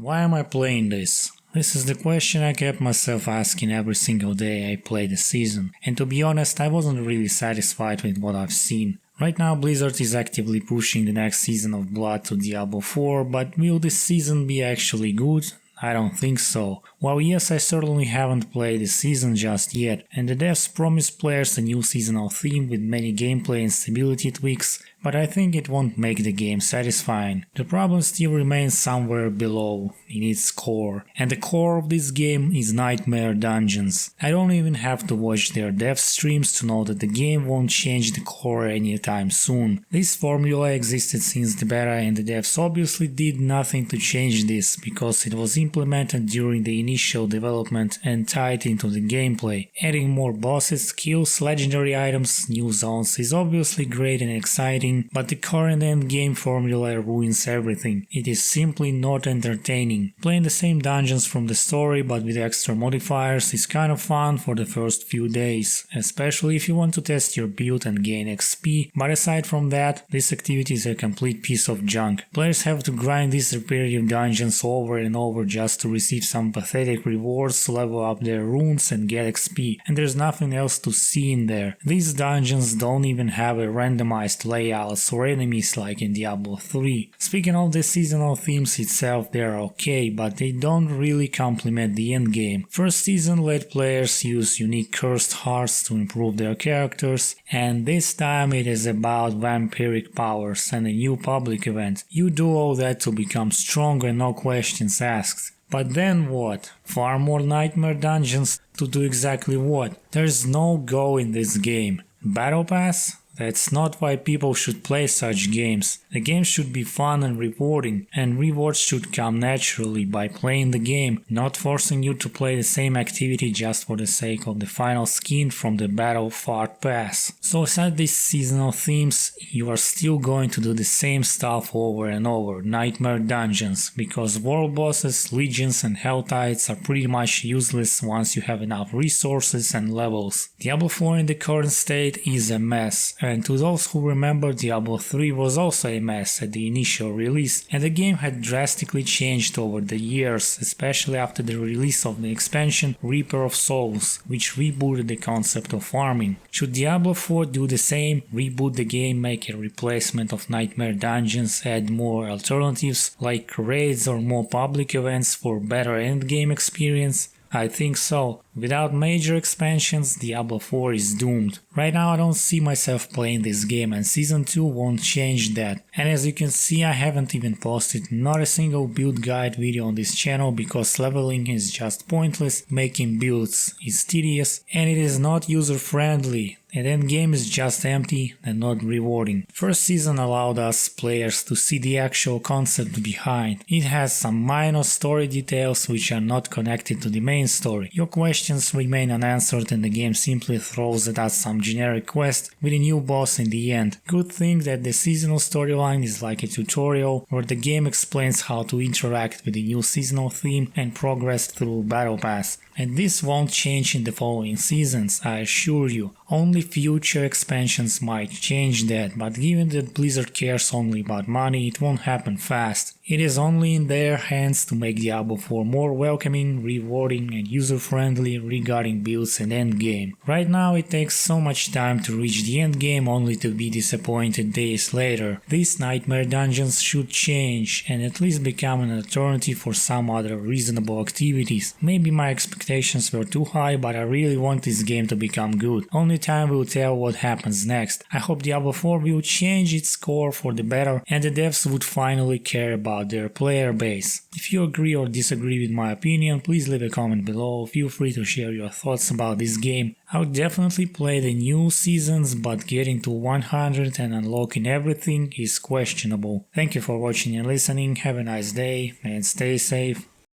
Why am I playing this? This is the question I kept myself asking every single day I played the season, and to be honest, I wasn't really satisfied with what I've seen. Right now Blizzard is actively pushing the next season of Blood to Diablo 4, but will this season be actually good? I don't think so. Well, yes, I certainly haven't played the season just yet, and the devs promise players a new seasonal theme with many gameplay and stability tweaks, but I think it won't make the game satisfying. The problem still remains somewhere below, in its core, and the core of this game is Nightmare Dungeons. I don't even have to watch their dev streams to know that the game won't change the core anytime soon. This formula existed since the beta, and the devs obviously did nothing to change this, because it was implemented during the initial development and tied into the gameplay. Adding more bosses, skills, legendary items, new zones is obviously great and exciting, but the current endgame formula ruins everything. It is simply not entertaining. Playing the same dungeons from the story but with extra modifiers is kind of fun for the first few days, especially if you want to test your build and gain XP, but aside from that, this activity is a complete piece of junk. Players have to grind these repetitive dungeons over and over just to receive some pathetic rewards, level up their runes and get XP, and there's nothing else to see in there. These dungeons don't even have a randomized layouts or enemies like in Diablo 3. Speaking of the seasonal themes itself, they are okay, but they don't really complement the endgame. First season let players use unique cursed hearts to improve their characters, and this time it is about vampiric powers and a new public event. You do all that to become stronger, no questions asked. But then what? Far more nightmare dungeons to do exactly what? There's no go in this game. Battle Pass? That's not why people should play such games. The game should be fun and rewarding, and rewards should come naturally by playing the game, not forcing you to play the same activity just for the sake of the final skin from the Battle Fart Pass. So aside these seasonal themes, you are still going to do the same stuff over and over, nightmare dungeons, because world bosses, legions and hell tides are pretty much useless once you have enough resources and levels. Diablo 4 in the current state is a mess. And to those who remember, Diablo 3 was also a mess at the initial release, and the game had drastically changed over the years, especially after the release of the expansion Reaper of Souls, which rebooted the concept of farming. Should Diablo 4 do the same, reboot the game, make a replacement of Nightmare Dungeons, add more alternatives like raids or more public events for better endgame experience? I think so. Without major expansions, Diablo 4 is doomed. Right now I don't see myself playing this game, and Season 2 won't change that. And as you can see, I haven't even posted not a single build guide video on this channel because leveling is just pointless, making builds is tedious, and it is not user friendly. And endgame is just empty and not rewarding. First season allowed us players to see the actual concept behind. It has some minor story details which are not connected to the main story. Your questions remain unanswered and the game simply throws at us some generic quest with a new boss in the end. Good thing that the seasonal storyline is like a tutorial where the game explains how to interact with the new seasonal theme and progress through Battle Pass. And this won't change in the following seasons, I assure you. Only future expansions might change that, but given that Blizzard cares only about money, it won't happen fast. It is only in their hands to make Diablo 4 more welcoming, rewarding and user-friendly regarding builds and endgame. Right now it takes so much time to reach the endgame only to be disappointed days later. These nightmare dungeons should change and at least become an alternative for some other reasonable activities. Maybe my expectations were too high, but I really want this game to become good. Only time will tell what happens next. I hope Diablo 4 will change its core for the better and the devs would finally care about their player base. If you agree or disagree with my opinion, please leave a comment below. Feel free to share your thoughts about this game. I would definitely play the new seasons, but getting to 100 and unlocking everything is questionable. Thank you for watching and listening, have a nice day and stay safe.